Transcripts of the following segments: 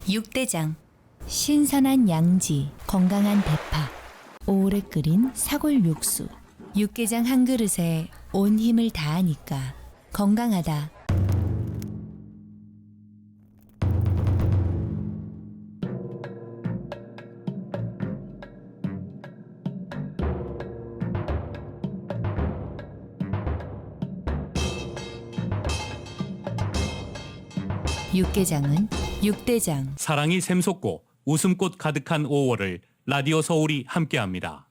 육대장. 신선한 양지, 건강한 대파, 오래 끓인 사골 육수. 육개장 한 그릇에 온 힘을 다하니까 건강하다. 육개장은 육대장. 사랑이 샘솟고 웃음꽃 가득한 5월을 라디오 서울이 함께합니다.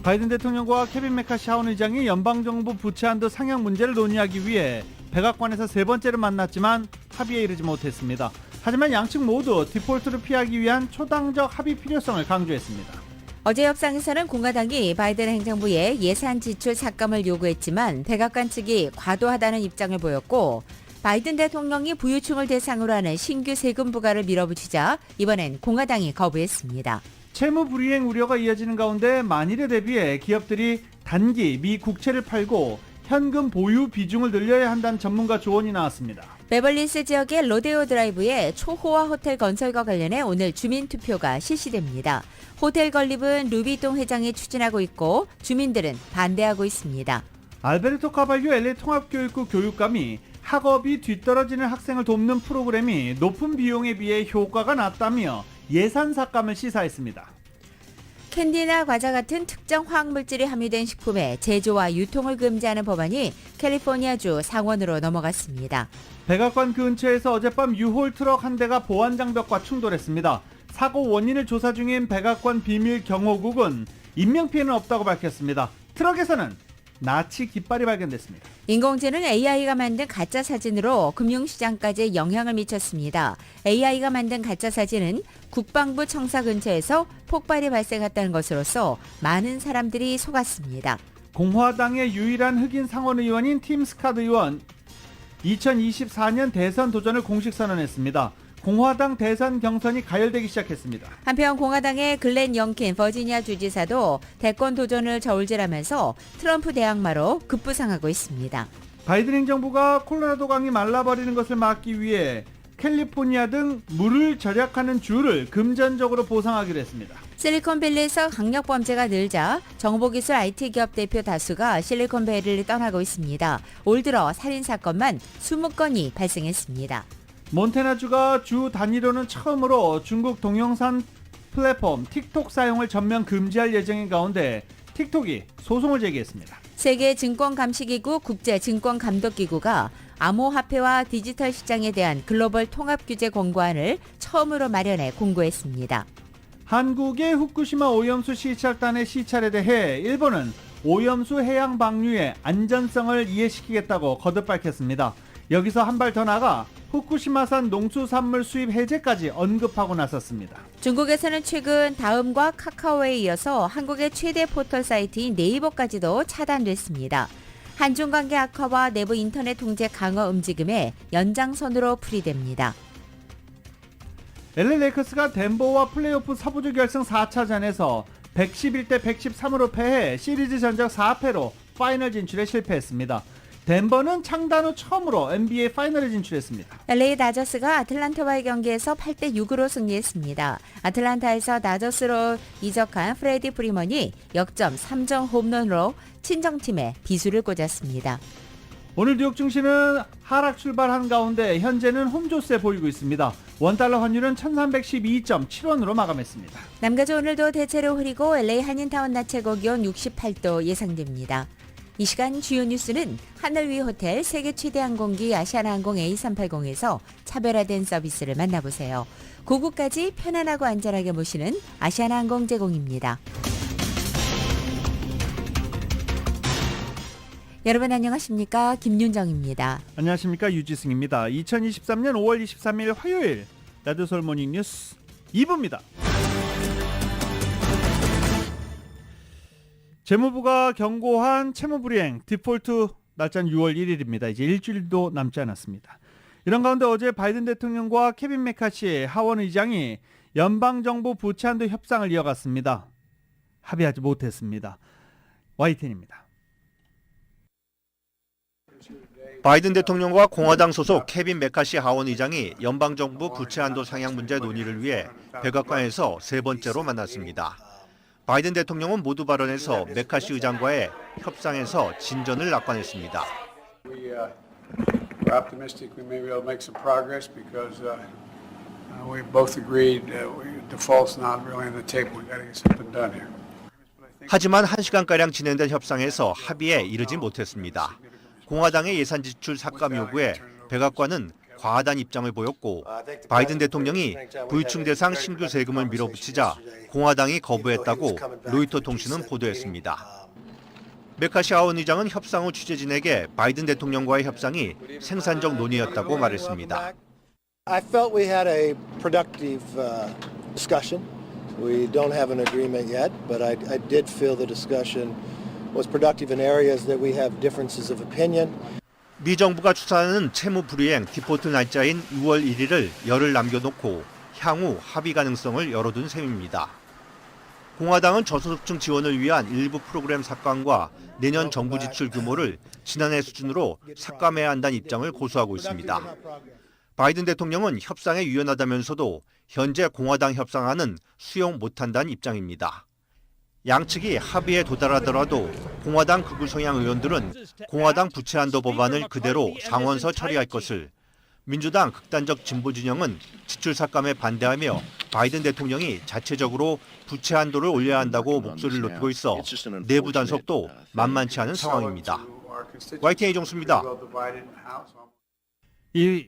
바이든 대통령과 케빈 메카시 하원 의장이 연방정부 부채 한도 상향 문제를 논의하기 위해 백악관에서 세 번째로 만났지만 합의에 이르지 못했습니다. 하지만 양측 모두 디폴트를 피하기 위한 초당적 합의 필요성을 강조했습니다. 어제 협상에서는 공화당이 바이든 행정부에 예산 지출 삭감을 요구했지만 백악관 측이 과도하다는 입장을 보였고, 바이든 대통령이 부유층을 대상으로 하는 신규 세금 부과를 밀어붙이자 이번엔 공화당이 거부했습니다. 채무 불이행 우려가 이어지는 가운데 만일에 대비해 기업들이 단기 미 국채를 팔고 현금 보유 비중을 늘려야 한다는 전문가 조언이 나왔습니다. 베벌리힐스 지역의 로데오 드라이브의 초호화 호텔 건설과 관련해 오늘 주민투표가 실시됩니다. 호텔 건립은 루비동 회장이 추진하고 있고 주민들은 반대하고 있습니다. 알베르토 카발류 LA 통합교육부 교육감이 학업이 뒤떨어지는 학생을 돕는 프로그램이 높은 비용에 비해 효과가 낮다며 예산 삭감을 시사했습니다. 캔디나 과자 같은 특정 화학물질이 함유된 식품의 제조와 유통을 금지하는 법안이 캘리포니아주 상원으로 넘어갔습니다. 백악관 근처에서 어젯밤 유홀 트럭 한 대가 보안 장벽과 충돌했습니다. 사고 원인을 조사 중인 백악관 비밀 경호국은 인명피해는 없다고 밝혔습니다. 트럭에서는 나치 깃발이 발견됐습니다. 인공지능 AI가 만든 가짜 사진으로 금융시장까지 영향을 미쳤습니다. AI가 만든 가짜 사진은 국방부 청사 근처에서 폭발이 발생했다는 것으로서 많은 사람들이 속았습니다. 공화당의 유일한 흑인 상원 의원인 팀 스캇 의원 2024년 대선 도전을 공식 선언했습니다. 공화당 대선 경선이 가열되기 시작했습니다. 한편 공화당의 글렌 영킨 버지니아 주지사도 대권 도전을 저울질하면서 트럼프 대항마로 급부상하고 있습니다. 바이든 행정부가 콜로라도 강이 말라버리는 것을 막기 위해 캘리포니아 등 물을 절약하는 주를 금전적으로 보상하기로 했습니다. 실리콘밸리에서 강력범죄가 늘자 정보기술 IT 기업 대표 다수가 실리콘밸리를 떠나고 있습니다. 올 들어 살인사건만 20건이 발생했습니다. 몬태나주가 주 단위로는 처음으로 중국 동영상 플랫폼 틱톡 사용을 전면 금지할 예정인 가운데 틱톡이 소송을 제기했습니다. 세계증권감시기구 국제증권감독기구가 암호화폐와 디지털 시장에 대한 글로벌 통합규제 권고안을 처음으로 마련해 공고했습니다. 한국의 후쿠시마 오염수 시찰단의 시찰에 대해 일본은 오염수 해양 방류의 안전성을 이해시키겠다고 거듭 밝혔습니다. 여기서 한 발 더 나가 후쿠시마산 농수산물 수입 해제까지 언급하고 나섰습니다. 중국에서는 최근 다음과 카카오에 이어서 한국의 최대 포털 사이트인 네이버까지도 차단됐습니다. 한중 관계 악화와 내부 인터넷 통제 강화 움직임에 연장선으로 풀이됩니다. LA 레이커스가 덴버와 플레이오프 서부주 결승 4차전에서 111대 113으로 패해 시리즈 전적 4패로 파이널 진출에 실패했습니다. 덴버는 창단 후 처음으로 NBA 파이널에 진출했습니다. LA 다저스가 아틀란타와의 경기에서 8대6으로 승리했습니다. 아틀란타에서 다저스로 이적한 프레디 프리먼이 역점 3점 홈런으로 친정팀에 비수를 꽂았습니다. 오늘 뉴욕 증시는 하락 출발한 가운데 현재는 홈조세 보이고 있습니다. 원달러 환율은 1312.7원으로 마감했습니다. 남가주 오늘도 대체로 흐리고 LA 한인타운 낮 최고 기온 68도 예상됩니다. 이 시간 주요 뉴스는 하늘 위 호텔 세계 최대 항공기 아시아나항공 A380에서 차별화된 서비스를 만나보세요. 고국까지 편안하고 안전하게 모시는 아시아나항공 제공입니다. 여러분 안녕하십니까? 김윤정입니다. 안녕하십니까? 유지승입니다. 2023년 5월 23일 화요일 라디오 서울 모닝 뉴스 2부입니다. 재무부가 경고한 채무불이행 디폴트 날짜는 6월 1일입니다. 이제 일주일도 남지 않았습니다. 이런 가운데 어제 바이든 대통령과 케빈 메카시 하원 의장이 연방정부 부채 한도 협상을 이어갔습니다. 합의하지 못했습니다. YTN입니다. 바이든 대통령과 공화당 소속 케빈 메카시 하원 의장이 연방정부 부채 한도 상향 문제 논의를 위해 백악관에서 세 번째로 만났습니다. 바이든 대통령은 모두 발언에서 메카시 의장과의 협상에서 진전을 낙관했습니다. We're optimistic we may be able to make some progress because we both agreed default's not really on the table. We got to get something done here. 하지만 1시간가량 진행된 협상에서 합의에 이르지 못했습니다. 공화당의 예산 지출 삭감 요구에 백악관은 과하다는 입장을 보였고 바이든 대통령이 부유층 대상 신규 세금을 밀어붙이자 공화당이 거부했다고 로이터 통신은 보도했습니다. 메카시 하원 의장은 협상 후 취재진에게 바이든 대통령과의 협상이 생산적 논의였다고 말했습니다. I felt we had a productive discussion. We don't have an agreement yet, but I did feel the discussion was productive in areas that we have differences of opinion. 미 정부가 추산하는 채무 불이행 디폴트 날짜인 6월 1일을 열흘 남겨놓고 향후 합의 가능성을 열어둔 셈입니다. 공화당은 저소득층 지원을 위한 일부 프로그램 삭감과 내년 정부 지출 규모를 지난해 수준으로 삭감해야 한다는 입장을 고수하고 있습니다. 바이든 대통령은 협상에 유연하다면서도 현재 공화당 협상안은 수용 못한다는 입장입니다. 양측이 합의에 도달하더라도 공화당 극우 성향 의원들은 공화당 부채 한도 법안을 그대로 상원서 처리할 것을, 민주당 극단적 진보 진영은 지출 삭감에 반대하며 바이든 대통령이 자체적으로 부채 한도를 올려야 한다고 목소리를 높이고 있어 내부 단속도 만만치 않은 상황입니다. YTN 이종수입니다. 이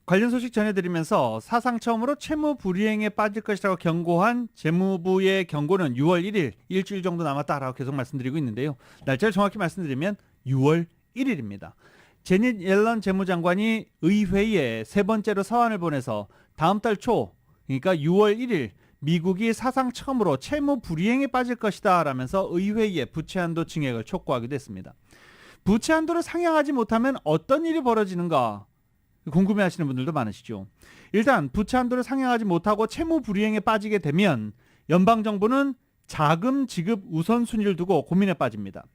관련 소식 전해드리면서 사상 처음으로 채무 불이행에 빠질 것이라고 경고한 재무부의 경고는 6월 1일, 일주일 정도 남았다라고 계속 말씀드리고 있는데요. 날짜를 정확히 말씀드리면 6월 1일입니다. 제닛 옐런 재무장관이 의회에 세 번째로 서한을 보내서 다음 달 초, 그러니까 6월 1일 미국이 사상 처음으로 채무 불이행에 빠질 것이다 라면서 의회에 부채 한도 증액을 촉구하기도 했습니다. 부채 한도를 상향하지 못하면 어떤 일이 벌어지는가? 궁금해하시는 분들도 많으시죠. 일단 부채 한도를 상향하지 못하고 채무 불이행에 빠지게 되면 연방정부는 자금 지급 우선순위를 두고 고민에 빠집니다.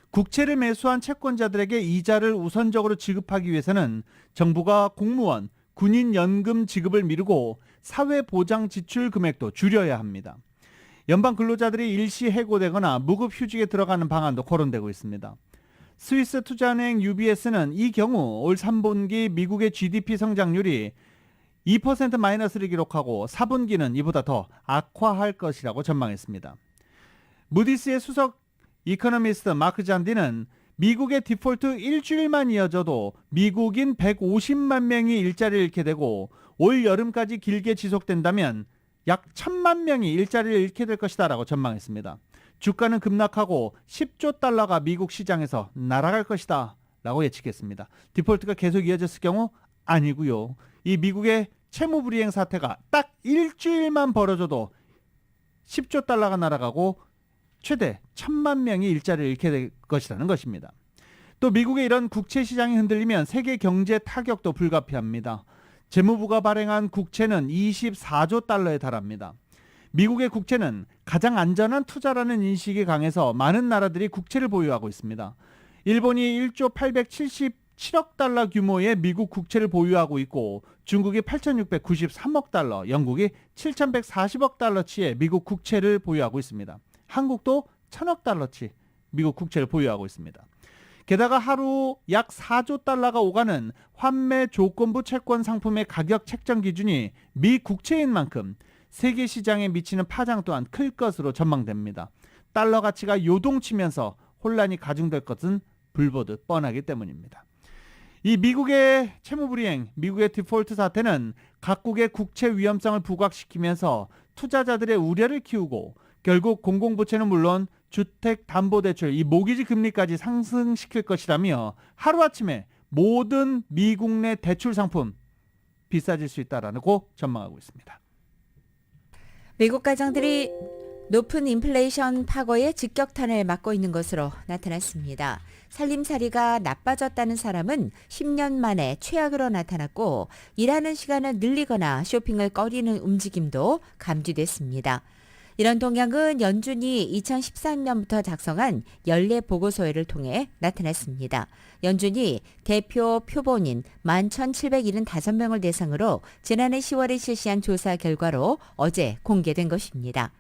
국채를 매수한 채권자들에게 이자를 우선적으로 지급하기 위해서는 정부가 공무원, 군인 연금 지급을 미루고 사회보장 지출 금액도 줄여야 합니다. 연방 근로자들이 일시 해고되거나 무급휴직에 들어가는 방안도 거론되고 있습니다. 스위스 투자은행 UBS는 이 경우 올 3분기 미국의 GDP 성장률이 2% 마이너스를 기록하고 4분기는 이보다 더 악화할 것이라고 전망했습니다. 무디스의 수석 이코노미스트 마크 잔디는 미국의 디폴트 일주일만 이어져도 미국인 150만 명이 일자리를 잃게 되고 올 여름까지 길게 지속된다면 약 1,000만 명이 일자리를 잃게 될 것이다 라고 전망했습니다. 주가는 급락하고 10조 달러가 미국 시장에서 날아갈 것이다 라고 예측했습니다. 디폴트가 계속 이어졌을 경우 아니고요. 이 미국의 채무불이행 사태가 딱 일주일만 벌어져도 10조 달러가 날아가고 최대 1,000만 명이 일자리를 잃게 될 것이라는 것입니다. 또 미국의 이런 국채 시장이 흔들리면 세계 경제 타격도 불가피합니다. 재무부가 발행한 국채는 24조 달러에 달합니다. 미국의 국채는 가장 안전한 투자라는 인식이 강해서 많은 나라들이 국채를 보유하고 있습니다. 일본이 1조 877억 달러 규모의 미국 국채를 보유하고 있고 중국이 8,693억 달러, 영국이 7,140억 달러치의 미국 국채를 보유하고 있습니다. 한국도 1,000억 달러치 미국 국채를 보유하고 있습니다. 게다가 하루 약 4조 달러가 오가는 환매 조건부 채권 상품의 가격 책정 기준이 미 국채인 만큼 세계 시장에 미치는 파장 또한 클 것으로 전망됩니다. 달러 가치가 요동치면서 혼란이 가중될 것은 불보듯 뻔하기 때문입니다. 이 미국의 채무불이행, 미국의 디폴트 사태는 각국의 국채 위험성을 부각시키면서 투자자들의 우려를 키우고 결국 공공부채는 물론 주택담보대출, 이 모기지 금리까지 상승시킬 것이라며 하루아침에 모든 미국 내 대출 상품 비싸질 수 있다라고 전망하고 있습니다. 미국 가정들이 높은 인플레이션 파고의 직격탄을 맞고 있는 것으로 나타났습니다. 살림살이가 나빠졌다는 사람은 10년 만에 최악으로 나타났고 일하는 시간을 늘리거나 쇼핑을 꺼리는 움직임도 감지됐습니다. 이런 동향은 연준이 2013년부터 작성한 연례 보고서회를 통해 나타났습니다. 연준이 대표 표본인 11,775명을 대상으로 지난해 10월에 실시한 조사 결과로 어제 공개된 것입니다.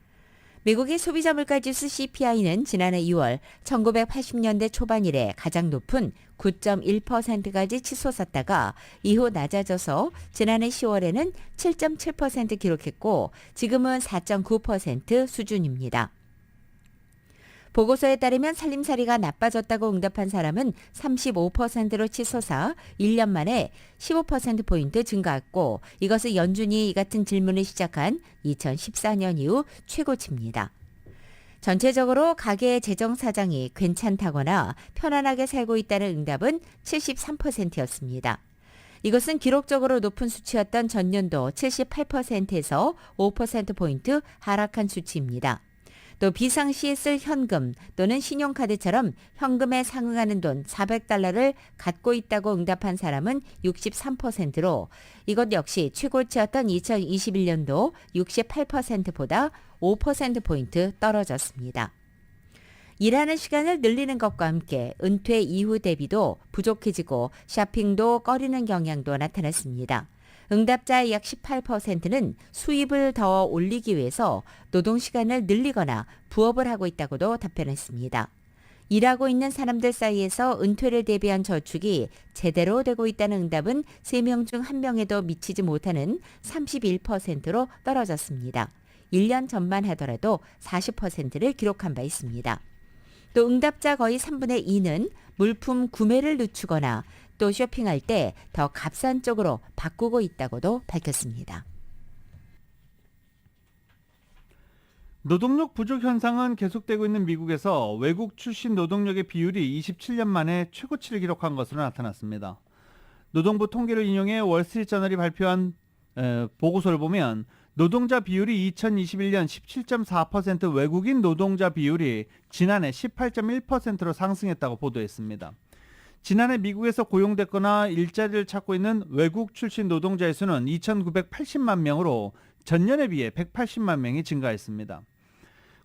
미국의 소비자 물가지수 CPI는 지난해 2월 1980년대 초반 이래 가장 높은 9.1%까지 치솟았다가 이후 낮아져서 지난해 10월에는 7.7% 기록했고 지금은 4.9% 수준입니다. 보고서에 따르면 살림살이가 나빠졌다고 응답한 사람은 35%로 치솟아 1년 만에 15%포인트 증가했고 이것은 연준이 이 같은 질문을 시작한 2014년 이후 최고치입니다. 전체적으로 가계 재정 사정이 괜찮다거나 편안하게 살고 있다는 응답은 73%였습니다. 이것은 기록적으로 높은 수치였던 전년도 78%에서 5%포인트 하락한 수치입니다. 또 비상시에 쓸 현금 또는 신용카드처럼 현금에 상응하는 돈 400달러를 갖고 있다고 응답한 사람은 63%로 이것 역시 최고치였던 2021년도 68%보다 5%포인트 떨어졌습니다. 일하는 시간을 늘리는 것과 함께 은퇴 이후 대비도 부족해지고 쇼핑도 꺼리는 경향도 나타났습니다. 응답자의 약 18%는 수입을 더 올리기 위해서 노동시간을 늘리거나 부업을 하고 있다고도 답변했습니다. 일하고 있는 사람들 사이에서 은퇴를 대비한 저축이 제대로 되고 있다는 응답은 3명 중 1명에도 미치지 못하는 31%로 떨어졌습니다. 1년 전만 하더라도 40%를 기록한 바 있습니다. 또 응답자 거의 3분의 2는 물품 구매를 늦추거나 또 쇼핑할 때 더 값싼 쪽으로 바꾸고 있다고도 밝혔습니다. 노동력 부족 현상은 계속되고 있는 미국에서 외국 출신 노동력의 비율이 27년 만에 최고치를 기록한 것으로 나타났습니다. 노동부 통계를 인용해 월스트리트저널이 발표한 보고서를 보면 노동자 비율이 2021년 17.4% 외국인 노동자 비율이 지난해 18.1%로 상승했다고 보도했습니다. 지난해 미국에서 고용됐거나 일자리를 찾고 있는 외국 출신 노동자의 수는 2,980만 명으로 전년에 비해 180만 명이 증가했습니다.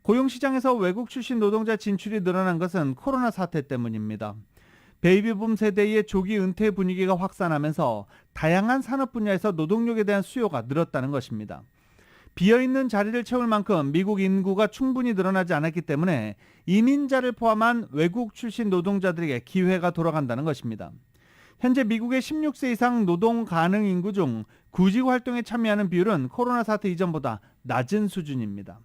고용시장에서 외국 출신 노동자 진출이 늘어난 것은 코로나 사태 때문입니다. 베이비붐 세대의 조기 은퇴 분위기가 확산하면서 다양한 산업 분야에서 노동력에 대한 수요가 늘었다는 것입니다. 비어있는 자리를 채울 만큼 미국 인구가 충분히 늘어나지 않았기 때문에 이민자를 포함한 외국 출신 노동자들에게 기회가 돌아간다는 것입니다. 현재 미국의 16세 이상 노동 가능 인구 중 구직 활동에 참여하는 비율은 코로나 사태 이전보다 낮은 수준입니다.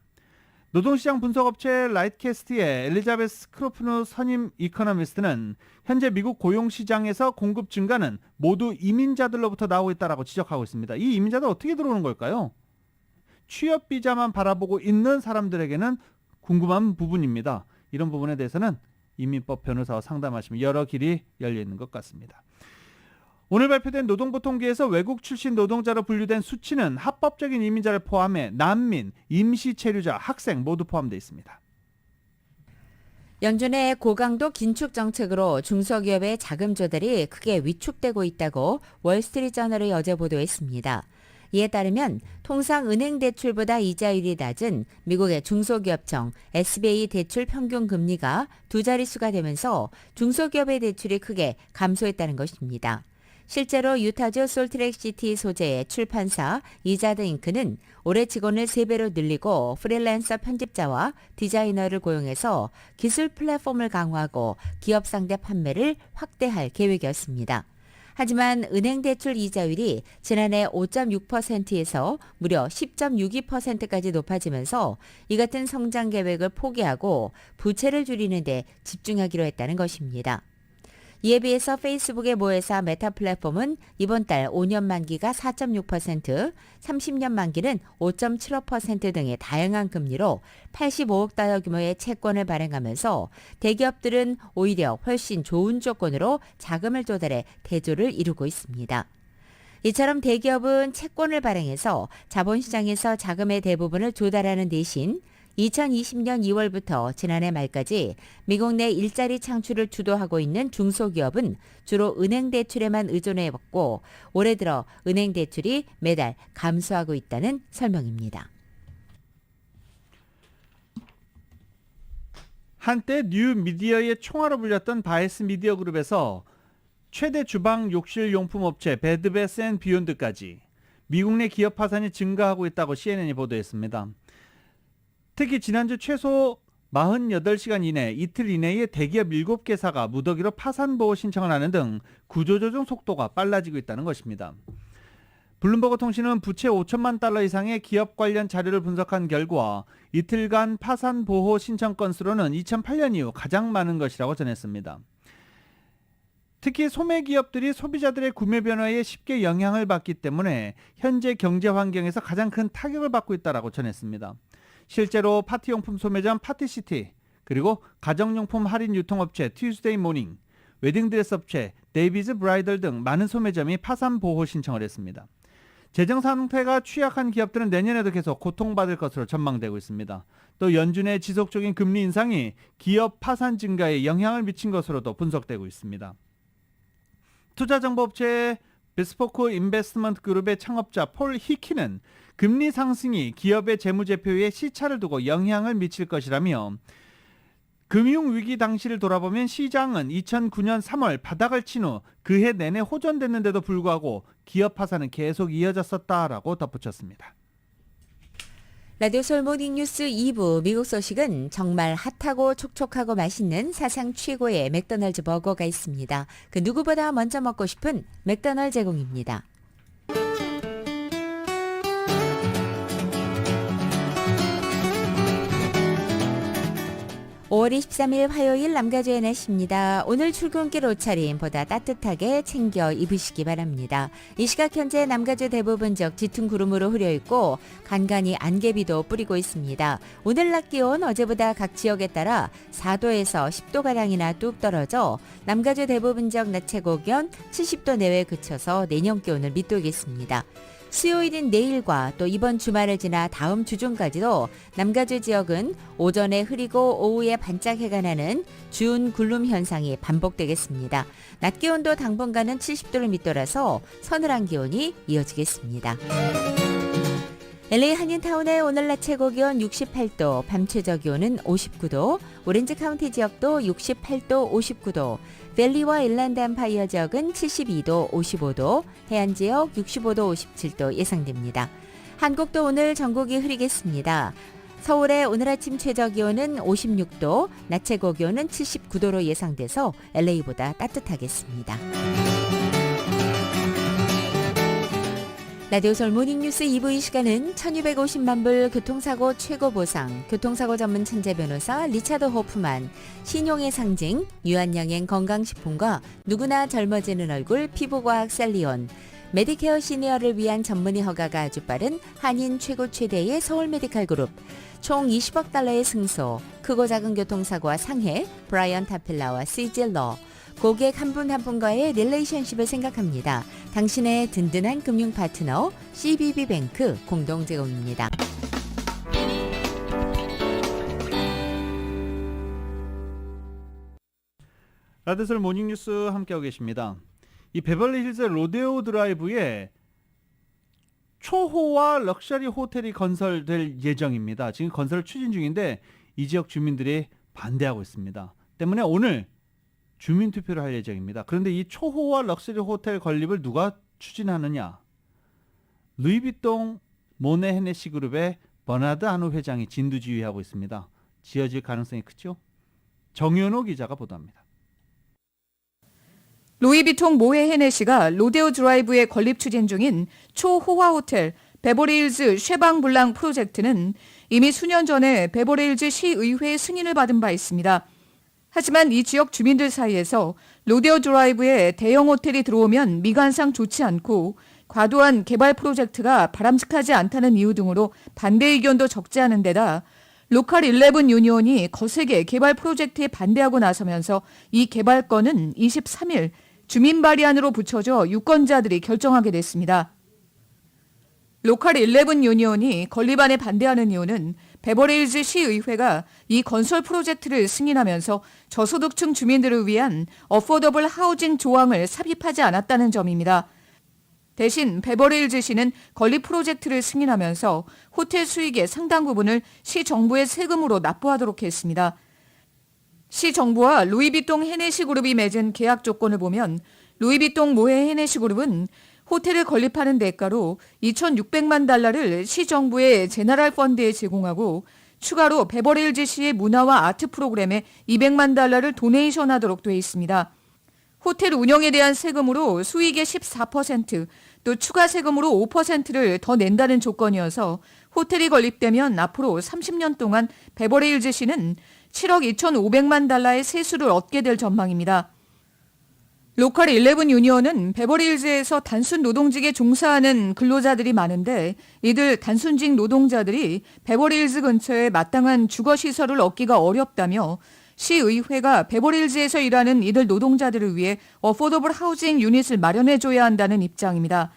노동시장 분석업체 라이트캐스트의 엘리자베스 크로프누 선임 이코노미스트는 현재 미국 고용시장에서 공급 증가는 모두 이민자들로부터 나오고 있다고 지적하고 있습니다. 이 이민자들 어떻게 들어오는 걸까요? 취업 비자만 바라보고 있는 사람들에게는 궁금한 부분입니다. 이런 부분에 대해서는 이민법 변호사와 상담하시면 여러 길이 열려 있는 것 같습니다. 오늘 발표된 노동부 통계에서 외국 출신 노동자로 분류된 수치는 합법적인 이민자를 포함해 난민, 임시 체류자, 학생 모두 포함되어 있습니다. 연준의 고강도 긴축 정책으로 중소기업의 자금 조달이 크게 위축되고 있다고 월스트리트저널이 어제 보도했습니다. 이에 따르면 통상 은행 대출보다 이자율이 낮은 미국의 중소기업청 SBA 대출 평균 금리가 두 자릿수가 되면서 중소기업의 대출이 크게 감소했다는 것입니다. 실제로 유타주 솔트레이크시티 소재의 출판사 이자드 잉크는 올해 직원을 3배로 늘리고 프리랜서 편집자와 디자이너를 고용해서 기술 플랫폼을 강화하고 기업 상대 판매를 확대할 계획이었습니다. 하지만 은행 대출 이자율이 지난해 5.6%에서 무려 10.62%까지 높아지면서 이 같은 성장 계획을 포기하고 부채를 줄이는 데 집중하기로 했다는 것입니다. 이에 비해서 페이스북의 모회사 메타 플랫폼은 이번 달 5년 만기가 4.6%, 30년 만기는 5.75% 등의 다양한 금리로 85억 달러 규모의 채권을 발행하면서 대기업들은 오히려 훨씬 좋은 조건으로 자금을 조달해 대조를 이루고 있습니다. 이처럼 대기업은 채권을 발행해서 자본시장에서 자금의 대부분을 조달하는 대신 2020년 2월부터 지난해 말까지 미국 내 일자리 창출을 주도하고 있는 중소기업은 주로 은행 대출에만 의존해왔고 올해 들어 은행 대출이 매달 감소하고 있다는 설명입니다. 한때 뉴 미디어의 총화로 불렸던 바이스 미디어 그룹에서 최대 주방 욕실 용품 업체 베드베스 앤 비욘드까지 미국 내 기업 파산이 증가하고 있다고 CNN이 보도했습니다. 특히 지난주 최소 48시간 이내, 이틀 이내에 대기업 7개사가 무더기로 파산 보호 신청을 하는 등 구조조정 속도가 빨라지고 있다는 것입니다. 블룸버그 통신은 부채 5천만 달러 이상의 기업 관련 자료를 분석한 결과 이틀간 파산 보호 신청 건수로는 2008년 이후 가장 많은 것이라고 전했습니다. 특히 소매 기업들이 소비자들의 구매 변화에 쉽게 영향을 받기 때문에 현재 경제 환경에서 가장 큰 타격을 받고 있다고 전했습니다. 실제로 파티용품 소매점 파티시티, 그리고 가정용품 할인 유통업체 튜스데이 모닝, 웨딩드레스 업체 데이비즈 브라이덜 등 많은 소매점이 파산 보호 신청을 했습니다. 재정 상태가 취약한 기업들은 내년에도 계속 고통받을 것으로 전망되고 있습니다. 또 연준의 지속적인 금리 인상이 기업 파산 증가에 영향을 미친 것으로도 분석되고 있습니다. 투자정보업체 비스포크 인베스트먼트 그룹의 창업자 폴 히키는 금리 상승이 기업의 재무제표에 시차를 두고 영향을 미칠 것이라며 금융위기 당시를 돌아보면 시장은 2009년 3월 바닥을 친 후 그해 내내 호전됐는데도 불구하고 기업 파산은 계속 이어졌었다라고 덧붙였습니다. 라디오 서울 모닝뉴스 2부 미국 소식은 정말 핫하고 촉촉하고 맛있는 사상 최고의 맥도날드 버거가 있습니다. 그 누구보다 먼저 먹고 싶은 맥도날드 제공입니다. 5월 23일 화요일 남가주의 날씨입니다. 오늘 출근길 옷차림 보다 따뜻하게 챙겨 입으시기 바랍니다. 이 시각 현재 남가주 대부분 지역 짙은 구름으로 흐려있고 간간히 안개비도 뿌리고 있습니다. 오늘 낮 기온 어제보다 각 지역에 따라 4도에서 10도가량이나 뚝 떨어져 남가주 대부분 지역 낮 최고 기온 70도 내외에 그쳐서 내년 기온을 밑돌겠습니다. 수요일인 내일과 또 이번 주말을 지나 다음 주 중까지도 남가주 지역은 오전에 흐리고 오후에 반짝 해가 나는 준 굴름 현상이 반복되겠습니다. 낮 기온도 당분간은 70도를 밑돌아서 서늘한 기온이 이어지겠습니다. LA 한인타운의 오늘 낮 최고 기온 68도, 밤 최저 기온은 59도, 오렌지 카운티 지역도 68도, 59도, 밸리와 일랜드 엠파이어 지역은 72도, 55도, 해안 지역 65도, 57도 예상됩니다. 한국도 오늘 전국이 흐리겠습니다. 서울의 오늘 아침 최저 기온은 56도, 낮 최고 기온은 79도로 예상돼서 LA보다 따뜻하겠습니다. 라디오 서울 모닝뉴스 2부 이 시간은 1250만 불 교통사고 최고 보상, 교통사고 전문 천재 변호사 리차드 호프만, 신용의 상징 유한양행 건강식품과 누구나 젊어지는 얼굴 피부과학 셀리온, 메디케어 시니어를 위한 전문의 허가가 아주 빠른 한인 최고 최대의 서울 메디칼 그룹, 총 20억 달러의 승소, 크고 작은 교통사고와 상해 브라이언 타필라와 시질러, 고객 한 분 한 분과의 릴레이션십을 생각합니다. 당신의 든든한 금융 파트너 CBB뱅크 공동 제공입니다. 라디오솔 모닝뉴스 함께하고 계십니다. 이 베벌리힐즈 로데오 드라이브에 초호화 럭셔리 호텔이 건설될 예정입니다. 지금 건설 추진 중인데 이 지역 주민들이 반대하고 있습니다. 때문에 오늘 주민투표를 할 예정입니다. 그런데 이 초호화 럭셔리 호텔 건립을 누가 추진하느냐? 루이비통 모네 헤네시 그룹의 버나드 아노 회장이 진두지휘하고 있습니다. 지어질 가능성이 크죠? 정연호 기자가 보도합니다. 루이비통 모해 헤네시가 로데오 드라이브에 건립 추진 중인 초호화 호텔 베버리힐즈 쉐방블랑 프로젝트는 이미 수년 전에 베버리힐즈 시의회의 승인을 받은 바 있습니다. 하지만 이 지역 주민들 사이에서 로데오 드라이브에 대형 호텔이 들어오면 미관상 좋지 않고 과도한 개발 프로젝트가 바람직하지 않다는 이유 등으로 반대 의견도 적지 않은 데다 로컬 11 유니온이 거세게 개발 프로젝트에 반대하고 나서면서 이 개발권은 23일 주민 발의안으로 붙여져 유권자들이 결정하게 됐습니다. 로컬 11 유니온이 건립안에 반대하는 이유는 베버리힐즈 시의회가 이 건설 프로젝트를 승인하면서 저소득층 주민들을 위한 어포더블 하우징 조항을 삽입하지 않았다는 점입니다. 대신 베버리힐즈 시는 건립 프로젝트를 승인하면서 호텔 수익의 상당 부분을 시 정부의 세금으로 납부하도록 했습니다. 시 정부와 루이비통 헤네시 그룹이 맺은 계약 조건을 보면 루이비통 모해 헤네시 그룹은 호텔을 건립하는 대가로 2,600만 달러를 시 정부의 제너럴 펀드에 제공하고 추가로 베버리힐즈시의 문화와 아트 프로그램에 200만 달러를 도네이션하도록 돼 있습니다. 호텔 운영에 대한 세금으로 수익의 14%, 또 추가 세금으로 5%를 더 낸다는 조건이어서 호텔이 건립되면 앞으로 30년 동안 베버리힐즈시는 7억 2,500만 달러의 세수를 얻게 될 전망입니다. 로컬 11 유니온은 베버리힐즈에서 단순 노동직에 종사하는 근로자들이 많은데 이들 단순직 노동자들이 베버리힐즈 근처에 마땅한 주거시설을 얻기가 어렵다며 시의회가 베버리힐즈에서 일하는 이들 노동자들을 위해 어포더블 하우징 유닛을 마련해줘야 한다는 입장입니다.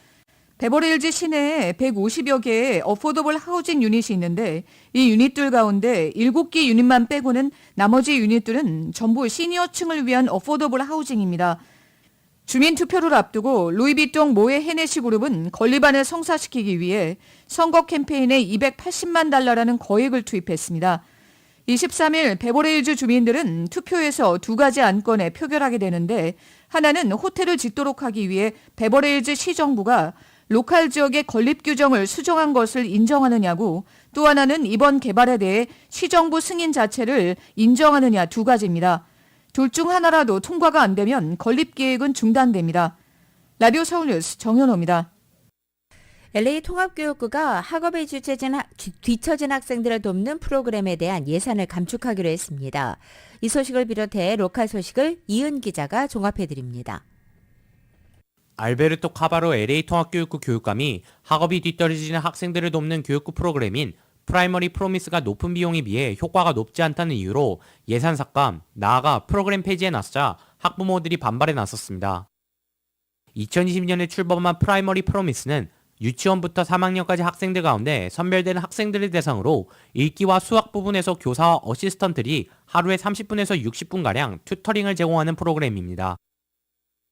베버리힐즈 시내에 150여 개의 어포더블 하우징 유닛이 있는데 이 유닛들 가운데 7개 유닛만 빼고는 나머지 유닛들은 전부 시니어층을 위한 어포더블 하우징입니다. 주민투표를 앞두고 루이비통 모해 헤네시 그룹은 건립안을 성사시키기 위해 선거 캠페인에 280만 달러라는 거액을 투입했습니다. 23일 베버리힐즈 주민들은 투표에서 두 가지 안건에 표결하게 되는데 하나는 호텔을 짓도록 하기 위해 베버리힐즈 시정부가 로컬 지역의 건립 규정을 수정한 것을 인정하느냐고 또 하나는 이번 개발에 대해 시정부 승인 자체를 인정하느냐 두 가지입니다. 둘 중 하나라도 통과가 안 되면 건립 계획은 중단됩니다. 라디오 서울뉴스 정현호입니다. LA 통합교육부가 학업에 뒤처진 학생들을 돕는 프로그램에 대한 예산을 감축하기로 했습니다. 이 소식을 비롯해 로컬 소식을 이은 기자가 종합해드립니다. 알베르토 카바로 LA 통합교육부 교육감이 학업이 뒤떨어지는 학생들을 돕는 교육부 프로그램인 프라이머리 프로미스가 높은 비용에 비해 효과가 높지 않다는 이유로 예산 삭감, 나아가 프로그램 폐지에 나서자 학부모들이 반발에 나섰습니다. 2020년에 출범한 프라이머리 프로미스는 유치원부터 3학년까지 학생들 가운데 선별되는 학생들을 대상으로 읽기와 수학 부분에서 교사와 어시스턴트들이 하루에 30분에서 60분가량 튜터링을 제공하는 프로그램입니다.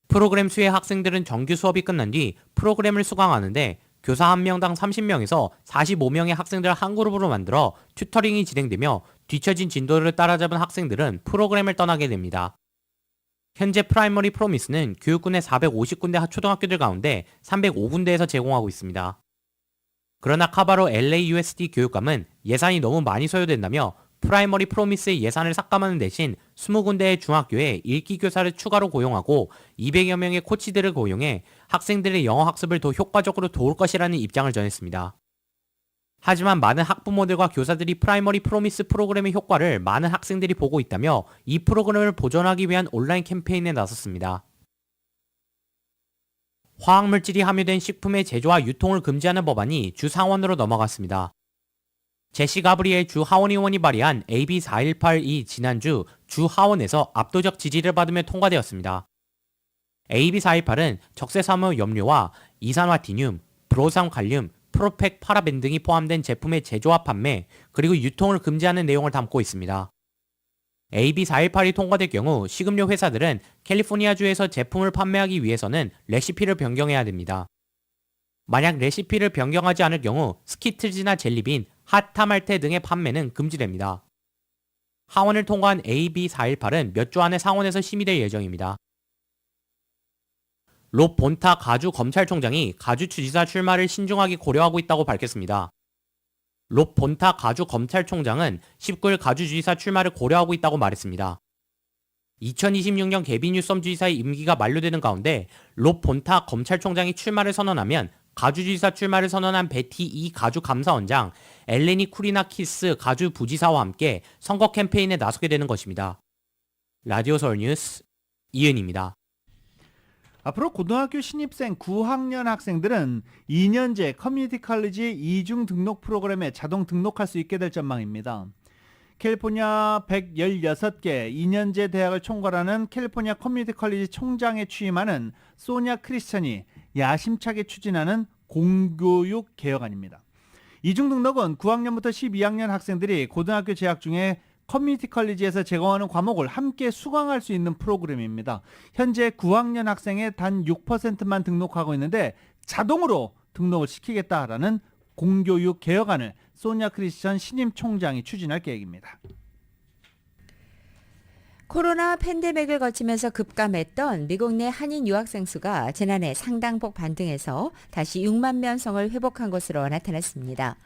프로그램 수의 학생들은 정규 수업이 끝난 뒤 프로그램을 수강하는데 교사 1명당 30명에서 45명의 학생들을 한 그룹으로 만들어 튜터링이 진행되며 뒤처진 진도를 따라잡은 학생들은 프로그램을 떠나게 됩니다. 현재 프라이머리 프로미스는 교육군의 450군데 초등학교들 가운데 305군데에서 제공하고 있습니다. 그러나 카바로 LAUSD 교육감은 예산이 너무 많이 소요된다며 프라이머리 프로미스의 예산을 삭감하는 대신 20군데의 중학교에 읽기 교사를 추가로 고용하고 200여 명의 코치들을 고용해 학생들의 영어 학습을 더 효과적으로 도울 것이라는 입장을 전했습니다. 하지만 많은 학부모들과 교사들이 프라이머리 프로미스 프로그램의 효과를 많은 학생들이 보고 있다며 이 프로그램을 보존하기 위한 온라인 캠페인에 나섰습니다. 화학물질이 함유된 식품의 제조와 유통을 금지하는 법안이 주 상원으로 넘어갔습니다. 제시 가브리엘 주 하원 의원이 발의한 AB 4182 지난주 주 하원에서 압도적 지지를 받으며 통과되었습니다. AB 418은 적세사무 염료와 이산화티듐, 브로산칼륨, 프로펙 파라벤 등이 포함된 제품의 제조와 판매, 그리고 유통을 금지하는 내용을 담고 있습니다. AB 418이 통과될 경우 식음료 회사들은 캘리포니아주에서 제품을 판매하기 위해서는 레시피를 변경해야 됩니다. 만약 레시피를 변경하지 않을 경우 스키틀즈나 젤리빈, 핫타말테 등의 판매는 금지됩니다. 하원을 통과한 AB 418은 몇 주 안에 상원에서 심의될 예정입니다. 롭 본타 가주 검찰총장이 가주주지사 출마를 신중하게 고려하고 있다고 밝혔습니다. 롭 본타 가주 검찰총장은 19일 가주주지사 출마를 고려하고 있다고 말했습니다. 2026년 게빈 뉴섬 주지사의 임기가 만료되는 가운데 롭 본타 검찰총장이 출마를 선언하면 가주주지사 출마를 선언한 베티 이 가주 감사원장, 엘레니 쿠리나키스 가주 부지사와 함께 선거 캠페인에 나서게 되는 것입니다. 라디오 서울 뉴스 이은입니다. 앞으로 고등학교 신입생 9학년 학생들은 2년제 커뮤니티 칼리지 이중 등록 프로그램에 자동 등록할 수 있게 될 전망입니다. 캘리포니아 116개 2년제 대학을 총괄하는 캘리포니아 커뮤니티 칼리지 총장에 취임하는 소냐 크리스천이 야심차게 추진하는 공교육 개혁안입니다. 이중 등록은 9학년부터 12학년 학생들이 고등학교 재학 중에 커뮤니티 컬리지에서 제공하는 과목을 함께 수강할 수 있는 프로그램입니다. 현재 9학년 학생의 단 6%만 등록하고 있는데 자동으로 등록을 시키겠다라는 공교육 개혁안을 소냐 크리스천 신임 총장이 추진할 계획입니다. 코로나 팬데믹을 거치면서 급감했던 미국 내 한인 유학생 수가 지난해 상당폭 반등해서 다시 6만 명 선을 회복한 것으로 나타났습니다.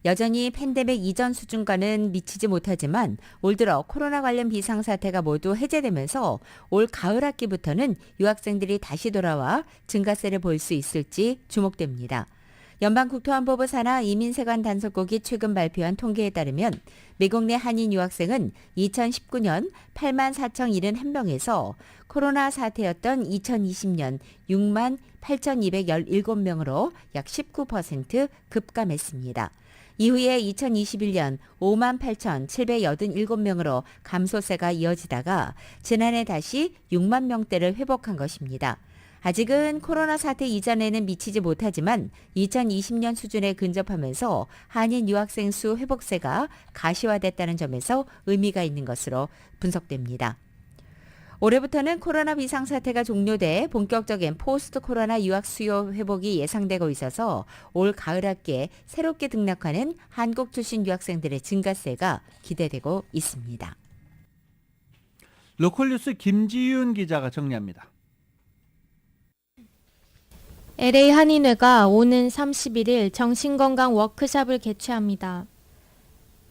여전히 팬데믹 이전 수준과는 미치지 못하지만 올 들어 코로나 관련 비상사태가 모두 해제되면서 올 가을 학기부터는 유학생들이 다시 돌아와 증가세를 볼 수 있을지 주목됩니다. 연방국토안보부 산하 이민세관 단속국이 최근 발표한 통계에 따르면 미국 내 한인 유학생은 2019년 8만 4,071명에서 코로나 사태였던 2020년 6만 8,217명으로 약 19% 급감했습니다. 이후에 2021년 5만 8,787명으로 감소세가 이어지다가 지난해 다시 6만 명대를 회복한 것입니다. 아직은 코로나 사태 이전에는 미치지 못하지만 2020년 수준에 근접하면서 한인 유학생 수 회복세가 가시화됐다는 점에서 의미가 있는 것으로 분석됩니다. 올해부터는 코로나 비상사태가 종료돼 본격적인 포스트 코로나 유학 수요 회복이 예상되고 있어서 올 가을 학기에 새롭게 등락하는 한국 출신 유학생들의 증가세가 기대되고 있습니다. 로컬뉴스 김지윤 기자가 정리합니다. LA 한인회가 오는 31일 정신건강 워크숍을 개최합니다.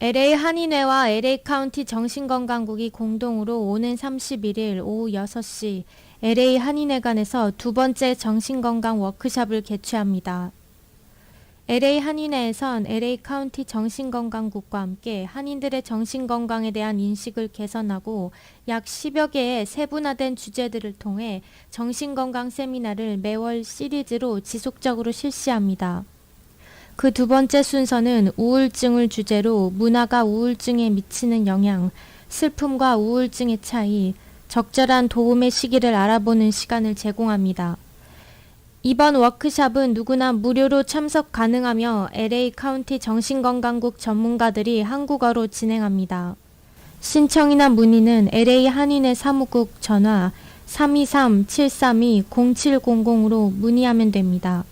LA 한인회와 LA 카운티 정신건강국이 공동으로 오는 31일 오후 6시 LA 한인회관에서 두 번째 정신건강 워크숍을 개최합니다. LA 한인회에선 LA 카운티 정신건강국과 함께 한인들의 정신건강에 대한 인식을 개선하고 약 10여 개의 세분화된 주제들을 통해 정신건강 세미나를 매월 시리즈로 지속적으로 실시합니다. 그 두 번째 순서는 우울증을 주제로 문화가 우울증에 미치는 영향, 슬픔과 우울증의 차이, 적절한 도움의 시기를 알아보는 시간을 제공합니다. 이번 워크숍은 누구나 무료로 참석 가능하며 LA 카운티 정신건강국 전문가들이 한국어로 진행합니다. 신청이나 문의는 LA 한인회 사무국 전화 323-732-0700으로 문의하면 됩니다.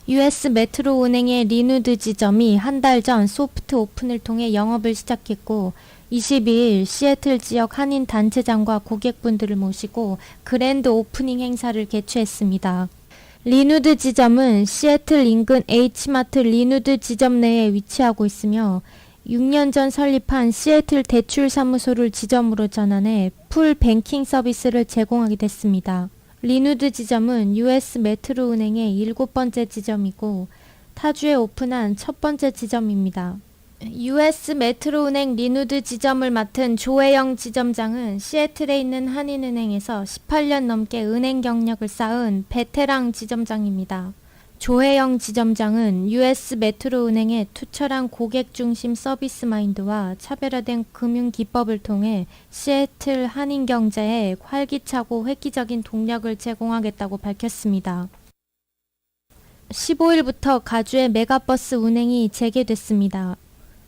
US 메트로 은행의 리누드 지점이 한 달 전 소프트 오픈을 통해 영업을 시작했고 22일 시애틀 지역 한인 단체장과 고객분들을 모시고 그랜드 오프닝 행사를 개최했습니다. 리누드 지점은 시애틀 인근 H마트 리누드 지점 내에 위치하고 있으며 6년 전 설립한 시애틀 대출사무소를 지점으로 전환해 풀 뱅킹 서비스를 제공하게 됐습니다. 리누드 지점은 US 메트로 은행의 7번째 지점이고 타주에 오픈한 첫 번째 지점입니다. US 메트로 은행 리누드 지점을 맡은 조혜영 지점장은 시애틀에 있는 한인은행에서 18년 넘게 은행 경력을 쌓은 베테랑 지점장입니다. 조혜영 지점장은 US 메트로 은행의 투철한 고객 중심 서비스 마인드와 차별화된 금융 기법을 통해 시애틀 한인 경제에 활기차고 획기적인 동력을 제공하겠다고 밝혔습니다. 15일부터 가주의 메가버스 운행이 재개됐습니다.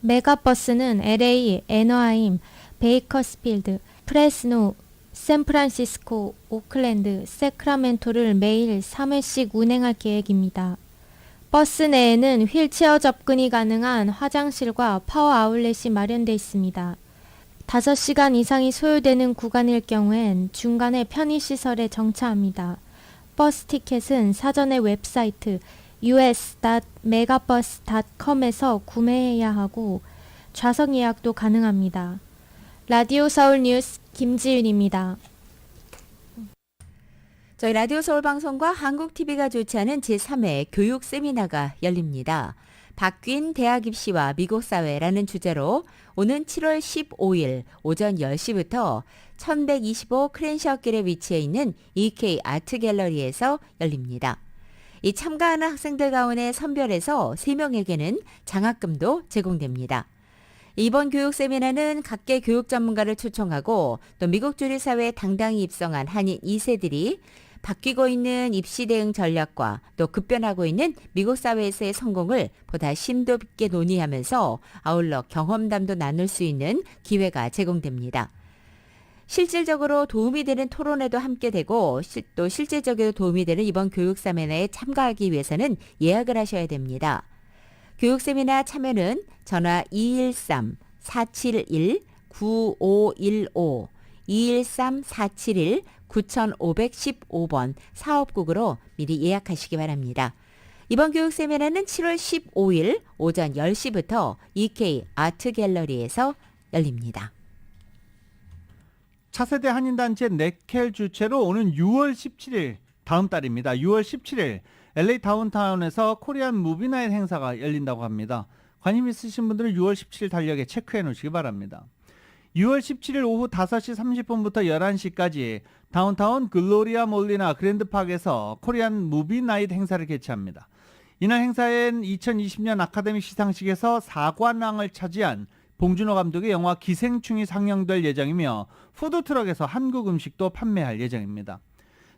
메가버스는 LA, 애너하임, 베이커스필드, 프레스노, 샌프란시스코, 오클랜드, 세크라멘토를 매일 3회씩 운행할 계획입니다. 버스 내에는 휠체어 접근이 가능한 화장실과 파워 아울렛이 마련되어 있습니다. 5시간 이상이 소요되는 구간일 경우엔 중간에 편의시설에 정차합니다. 버스 티켓은 사전에 웹사이트 us.megabus.com에서 구매해야 하고 좌석 예약도 가능합니다. 라디오 서울 뉴스 김지윤입니다. 저희 라디오 서울 방송과 한국TV가 주최하는 제3회 교육 세미나가 열립니다. 바뀐 대학 입시와 미국 사회라는 주제로 오는 7월 15일 오전 10시부터 1125 크랜셔길에 위치해 있는 EK 아트 갤러리에서 열립니다. 이 참가하는 학생들 가운데 선별해서 3명에게는 장학금도 제공됩니다. 이번 교육 세미나는 각계 교육 전문가를 초청하고 또 미국 주류사회에 당당히 입성한 한인 2세들이 바뀌고 있는 입시 대응 전략과 또 급변하고 있는 미국 사회에서의 성공을 보다 심도 있게 논의하면서 아울러 경험담도 나눌 수 있는 기회가 제공됩니다. 실질적으로 도움이 되는 토론회도 함께 되고 또 실질적으로 도움이 되는 이번 교육 세미나에 참가하기 위해서는 예약을 하셔야 됩니다. 교육 세미나 참여는 전화 213-471 9515 213-471 9515번 사업국으로 미리 예약하시기 바랍니다. 이번 교육 세미나는 7월 15일 오전 10시부터 EK 아트갤러리에서 열립니다. 차세대 한인단체 네켈 주최로 오는 6월 17일 다음 달입니다. 6월 17일 LA 다운타운에서 코리안 무비나잇 행사가 열린다고 합니다. 관심 있으신 분들은 6월 17일 달력에 체크해 놓으시기 바랍니다. 6월 17일 오후 5시 30분부터 11시까지 다운타운 글로리아 몰리나 그랜드파크에서 코리안 무비나잇 행사를 개최합니다. 이날 행사엔 2020년 아카데미 시상식에서 4관왕을 차지한 봉준호 감독의 영화 기생충이 상영될 예정이며 푸드트럭에서 한국 음식도 판매할 예정입니다.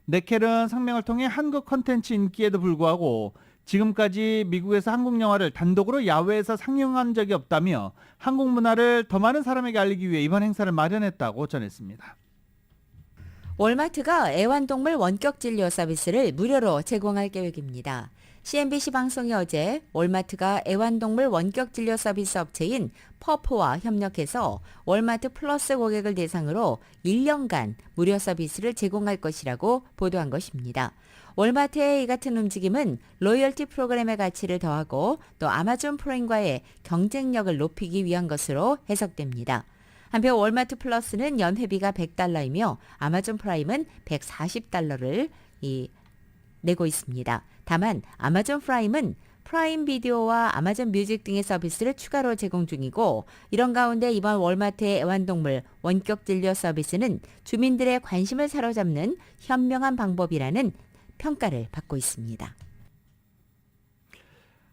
네켈은 상명을 통해 한국 컨텐츠 인기에도 불구하고 지금까지 미국에서 한국 영화를 단독으로 야외에서 상영한 적이 없다며 한국 문화를 더 많은 사람에게 알리기 위해 이번 행사를 마련했다고 전했습니다. 월마트가 애완동물 원격 진료 서비스를 무료로 제공할 계획입니다. CNBC 방송이 어제 월마트가 애완동물 원격 진료 서비스 업체인 퍼프와 협력해서 월마트 플러스 고객을 대상으로 1년간 무료 서비스를 제공할 것이라고 보도한 것입니다. 월마트의 이 같은 움직임은 로열티 프로그램의 가치를 더하고 또 아마존 프라임과의 경쟁력을 높이기 위한 것으로 해석됩니다. 한편 월마트 플러스는 연회비가 $100이며 아마존 프라임은 $140를 내고 있습니다. 다만 아마존 프라임은 프라임 비디오와 아마존 뮤직 등의 서비스를 추가로 제공 중이고 이런 가운데 이번 월마트의 애완동물 원격 진료 서비스는 주민들의 관심을 사로잡는 현명한 방법이라는 평가를 받고 있습니다.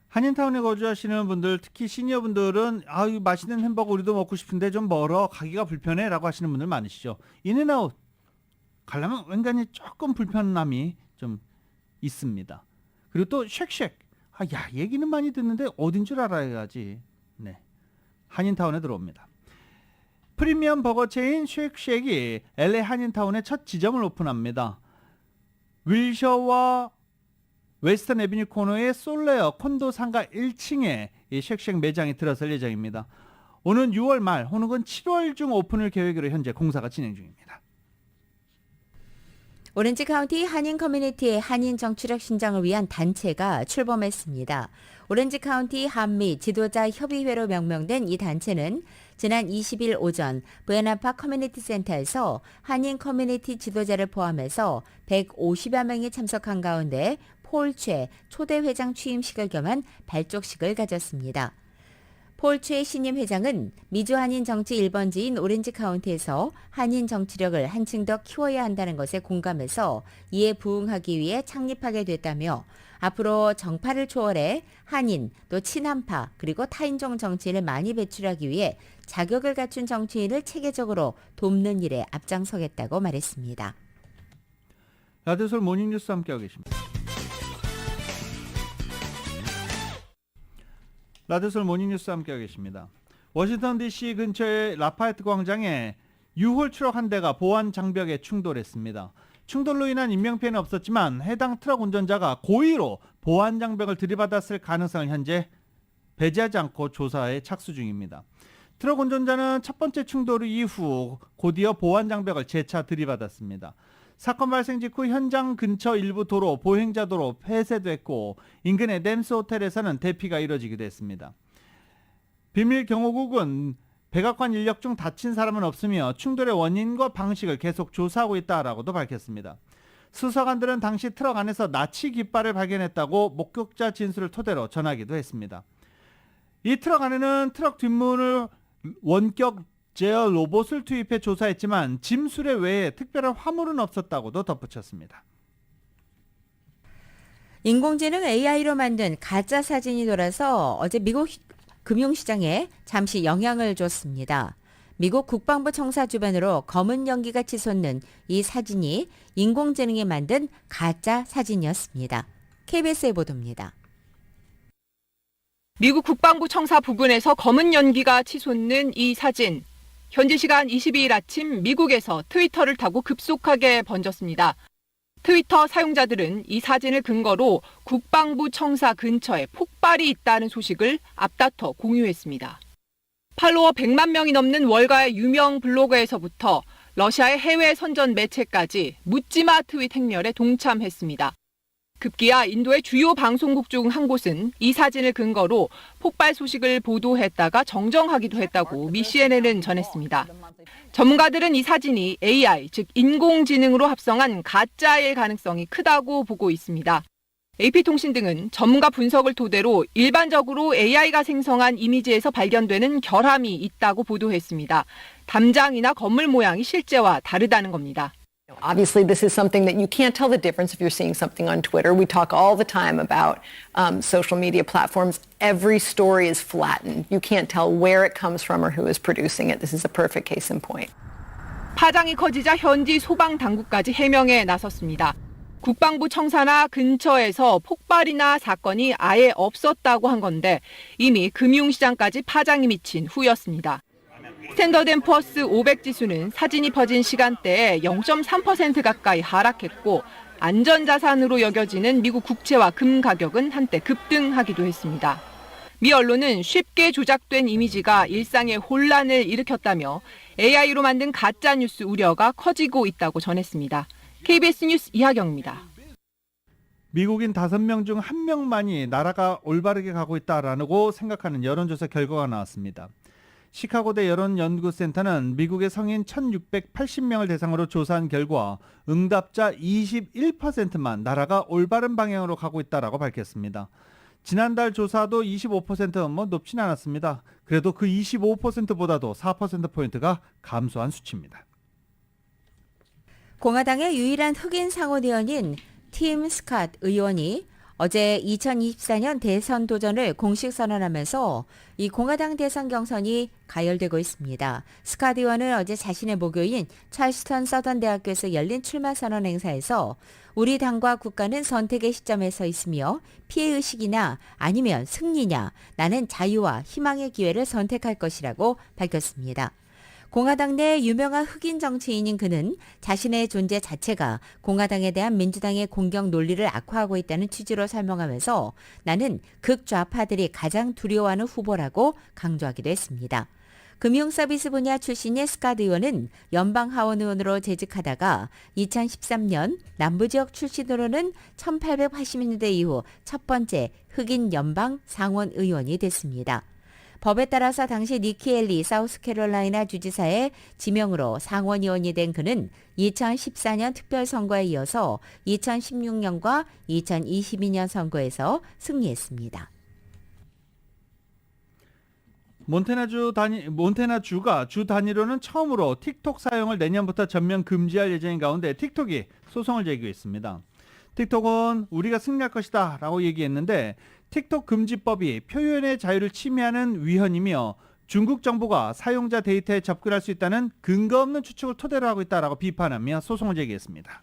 한인타운에 거주하시는 분들, 특히 시니어분들은 아유 맛있는 햄버거 우리도 먹고 싶은데 좀 멀어, 가기가 불편해 라고 하시는 분들 많으시죠. 인앤아웃 가려면 왠간히 조금 불편함이 좀 있습니다. 그리고 또 쉑쉑, 야 얘기는 많이 듣는데 어딘 줄 알아야지. 네, 한인타운에 들어옵니다. 프리미엄 버거 체인 쉑쉑이 LA 한인타운에 첫 지점을 오픈합니다. 윌셔와 웨스턴 애비뉴 코너의 솔레어 콘도 상가 1층에 이 쉑쉑 매장이 들어설 예정입니다. 오는 6월 말 혹은 7월 중 오픈을 계획으로 현재 공사가 진행 중입니다. 오렌지 카운티 한인 커뮤니티의 한인 정치력 신장을 위한 단체가 출범했습니다. 오렌지 카운티 한미 지도자 협의회로 명명된 이 단체는 지난 20일 오전 부에나파 커뮤니티 센터에서 한인 커뮤니티 지도자를 포함해서 150여 명이 참석한 가운데 폴최 초대 회장 취임식을 겸한 발족식을 가졌습니다. 폴최 신임 회장은 미주 한인 정치 1번지인 오렌지 카운티에서 한인 정치력을 한층 더 키워야 한다는 것에 공감해서 이에 부응하기 위해 창립하게 됐다며 앞으로 정파를 초월해 한인 또 친한파 그리고 타인종 정치인을 많이 배출하기 위해 자격을 갖춘 정치인을 체계적으로 돕는 일에 앞장서겠다고 말했습니다. 라디오솔 모닝뉴스 함께하고 계십니다. 라디오솔 모닝뉴스 함께하고 계십니다. 워싱턴 DC 근처의 라파에트 광장에 유홀 트럭 한 대가 보안 장벽에 충돌했습니다. 충돌로 인한 인명피해는 없었지만 해당 트럭 운전자가 고의로 보안 장벽을 들이받았을 가능성을 현재 배제하지 않고 조사에 착수 중입니다. 트럭 운전자는 첫 번째 충돌 이후 곧이어 보안 장벽을 재차 들이받았습니다. 사건 발생 직후 현장 근처 일부 도로, 보행자 도로 폐쇄됐고 인근의 댐스 호텔에서는 대피가 이뤄지기도 했습니다. 비밀 경호국은 백악관 인력 중 다친 사람은 없으며 충돌의 원인과 방식을 계속 조사하고 있다라고도 밝혔습니다. 수사관들은 당시 트럭 안에서 나치 깃발을 발견했다고 목격자 진술을 토대로 전하기도 했습니다. 이 트럭 안에는 트럭 뒷문을 원격 제어 로봇을 투입해 조사했지만 짐 수레 외에 특별한 화물은 없었다고도 덧붙였습니다. 인공지능 AI로 만든 가짜 사진이 돌아서 어제 미국 금융시장에 잠시 영향을 줬습니다. 미국 국방부 청사 주변으로 검은 연기가 치솟는 이 사진이 인공지능이 만든 가짜 사진이었습니다. KBS의 보도입니다. 미국 국방부 청사 부근에서 검은 연기가 치솟는 이 사진. 현지 시간 22일 아침 미국에서 트위터를 타고 급속하게 번졌습니다. 트위터 사용자들은 이 사진을 근거로 국방부 청사 근처에 폭발이 있다는 소식을 앞다퉈 공유했습니다. 팔로워 100만 명이 넘는 월가의 유명 블로거에서부터 러시아의 해외 선전 매체까지 묻지마 트윗 행렬에 동참했습니다. 급기야 인도의 주요 방송국 중 한 곳은 이 사진을 근거로 폭발 소식을 보도했다가 정정하기도 했다고 미 CNN은 전했습니다. 전문가들은 이 사진이 AI, 즉 인공지능으로 합성한 가짜일 가능성이 크다고 보고 있습니다. AP통신 등은 전문가 분석을 토대로 일반적으로 AI가 생성한 이미지에서 발견되는 결함이 있다고 보도했습니다. 담장이나 건물 모양이 실제와 다르다는 겁니다. Obviously, this is something that you can't tell the difference if you're seeing something on Twitter. We talk all the time about social media platforms. Every story is flattened. You can't tell where it comes from or who is producing it. This is a perfect case in point. 파장이 커지자 현지 소방 당국까지 해명에 나섰습니다. 국방부 청사나 근처에서 폭발이나 사건이 아예 없었다고 한 건데 이미 금융시장까지 파장이 미친 후였습니다. 스탠더드앤푸어스 500 지수는 사진이 퍼진 시간대에 0.3% 가까이 하락했고 안전자산으로 여겨지는 미국 국채와 금 가격은 한때 급등하기도 했습니다. 미 언론은 쉽게 조작된 이미지가 일상의 혼란을 일으켰다며 AI로 만든 가짜뉴스 우려가 커지고 있다고 전했습니다. KBS 뉴스 이하경입니다. 미국인 5명 중 1명만이 나라가 올바르게 가고 있다라고 생각하는 여론조사 결과가 나왔습니다. 시카고대 여론연구센터는 미국의 성인 1680명을 대상으로 조사한 결과 응답자 21%만 나라가 올바른 방향으로 가고 있다라고 밝혔습니다. 지난달 조사도 25% 높진 않았습니다. 그래도 그 25%보다도 4%포인트가 감소한 수치입니다. 공화당의 유일한 흑인 상원의원인 팀 스캇 의원이 어제 2024년 대선 도전을 공식 선언하면서 이 공화당 대선 경선이 가열되고 있습니다. 스캇 의원은 어제 자신의 모교인 찰스턴 서던 대학교에서 열린 출마 선언 행사에서 우리 당과 국가는 선택의 시점에 서 있으며 피해의식이나 아니면 승리냐, 나는 자유와 희망의 기회를 선택할 것이라고 밝혔습니다. 공화당 내 유명한 흑인 정치인인 그는 자신의 존재 자체가 공화당에 대한 민주당의 공격 논리를 악화하고 있다는 취지로 설명하면서 나는 극좌파들이 가장 두려워하는 후보라고 강조하기도 했습니다. 금융서비스 분야 출신의 스캇 의원은 연방하원 의원으로 재직하다가 2013년 남부지역 출신으로는 1880년대 이후 첫 번째 흑인 연방 상원 의원이 됐습니다. 법에 따라서 당시 니키 헬리 사우스캐롤라이나 주지사의 지명으로 상원의원이 된 그는 2014년 특별선거에 이어서 2016년과 2022년 선거에서 승리했습니다. 몬태나주가 주 단위로는 처음으로 틱톡 사용을 내년부터 전면 금지할 예정인 가운데 틱톡이 소송을 제기했습니다. 틱톡은 우리가 승리할 것이다 라고 얘기했는데 틱톡 금지법이 표현의 자유를 침해하는 위헌이며 중국 정부가 사용자 데이터에 접근할 수 있다는 근거 없는 추측을 토대로 하고 있다라고 비판하며 소송을 제기했습니다.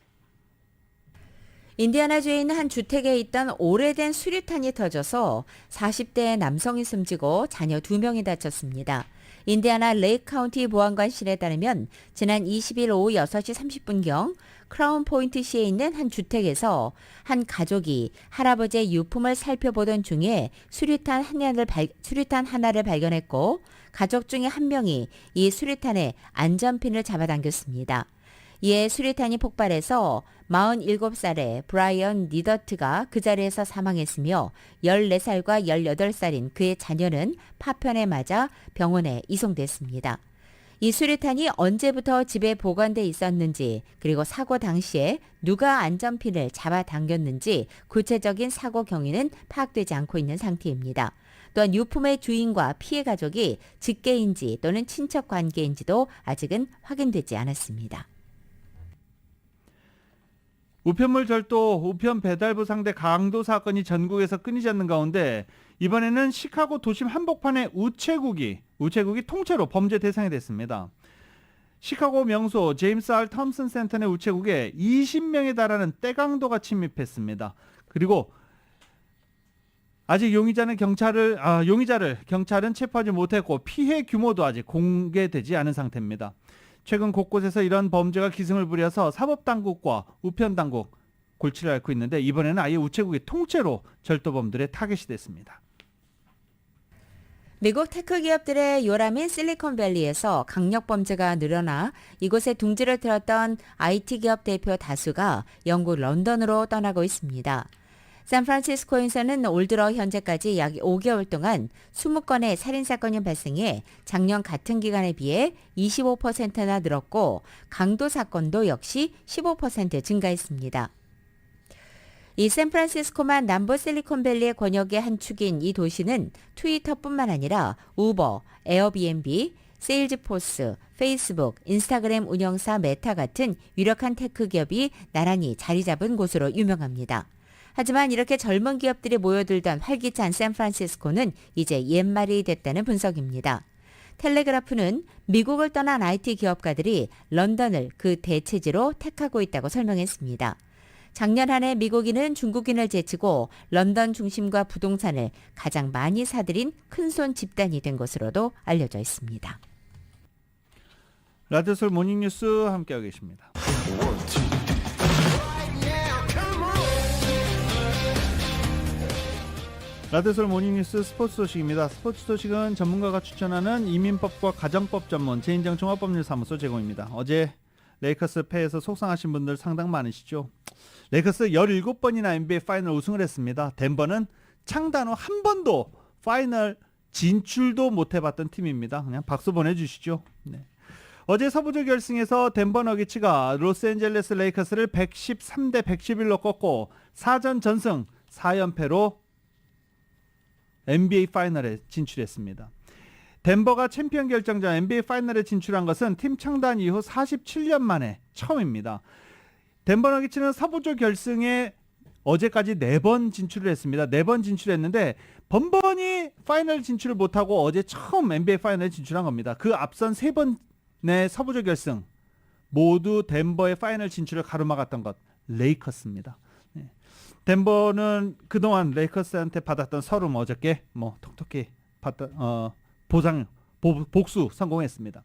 인디아나주에 있는 한 주택에 있던 오래된 수류탄이 터져서 40대 남성이 숨지고 자녀 2명이 다쳤습니다. 인디아나 레이크 카운티 보안관실에 따르면 지난 20일 오후 6시 30분경 크라운 포인트시에 있는 한 주택에서 한 가족이 할아버지의 유품을 살펴보던 중에 수류탄 하나를 발견했고 가족 중에 한 명이 이 수류탄의 안전핀을 잡아당겼습니다. 이에 수류탄이 폭발해서 47살의 브라이언 니더트가 그 자리에서 사망했으며 14살과 18살인 그의 자녀는 파편에 맞아 병원에 이송됐습니다. 이 수류탄이 언제부터 집에 보관돼 있었는지 그리고 사고 당시에 누가 안전핀을 잡아당겼는지 구체적인 사고 경위는 파악되지 않고 있는 상태입니다. 또한 유품의 주인과 피해 가족이 직계인지 또는 친척 관계인지도 아직은 확인되지 않았습니다. 우편물 절도, 우편 배달부 상대 강도 사건이 전국에서 끊이지 않는 가운데 이번에는 시카고 도심 한복판의 우체국이 통째로 범죄 대상이 됐습니다. 시카고 명소 제임스 R. 톰슨 센터 내 우체국에 20명에 달하는 떼강도가 침입했습니다. 그리고 아직 용의자를 경찰은 체포하지 못했고 피해 규모도 아직 공개되지 않은 상태입니다. 최근 곳곳에서 이런 범죄가 기승을 부려서 사법당국과 우편당국 골치를 앓고 있는데 이번에는 아예 우체국이 통째로 절도범들의 타겟이 됐습니다. 미국 테크 기업들의 요람인 실리콘밸리에서 강력 범죄가 늘어나 이곳에 둥지를 틀었던 IT 기업 대표 다수가 영국 런던으로 떠나고 있습니다. 샌프란시스코에서는 올 들어 현재까지 약 5개월 동안 20건의 살인사건이 발생해 작년 같은 기간에 비해 25%나 늘었고 강도 사건도 역시 15% 증가했습니다. 이 샌프란시스코만 남부 실리콘밸리의 권역의 한 축인 이 도시는 트위터뿐만 아니라 우버, 에어비앤비, 세일즈포스, 페이스북, 인스타그램 운영사 메타 같은 유력한 테크 기업이 나란히 자리 잡은 곳으로 유명합니다. 하지만 이렇게 젊은 기업들이 모여들던 활기찬 샌프란시스코는 이제 옛말이 됐다는 분석입니다. 텔레그라프는 미국을 떠난 IT 기업가들이 런던을 그 대체지로 택하고 있다고 설명했습니다. 작년 한 해 미국인은 중국인을 제치고 런던 중심과 부동산을 가장 많이 사들인 큰손 집단이 된 것으로도 알려져 있습니다. 라디오솔 모닝뉴스 함께하고 계십니다. 라디오솔 모닝뉴스 스포츠 소식입니다. 스포츠 소식은 전문가가 추천하는 이민법과 가정법 전문 재인정 종합법률사무소 제공입니다. 어제 레이커스 패에서 속상하신 분들 상당 많으시죠. 레이커스 17번이나 NBA 파이널 우승을 했습니다. 덴버는 창단 후 한 번도 파이널 진출도 못 해봤던 팀입니다. 그냥 박수 보내주시죠. 네. 어제 서부조 결승에서 덴버 너기츠가 로스앤젤레스 레이커스를 113대 111로 꺾고 4전 전승 4연패로 NBA 파이널에 진출했습니다. 덴버가 챔피언 결정전 NBA 파이널에 진출한 것은 팀 창단 이후 47년 만에 처음입니다. 덴버 너기츠는 서부조 결승에 어제까지 4번 진출을 했습니다. 4번 진출했는데 번번이 파이널 진출을 못하고 어제 처음 NBA 파이널에 진출한 겁니다. 그 앞선 3번의 서부조 결승 모두 덴버의 파이널 진출을 가로막았던 것 레이커스입니다. 네. 덴버는 그동안 레이커스한테 받았던 서름 어저께 톡톡히 복수 성공했습니다.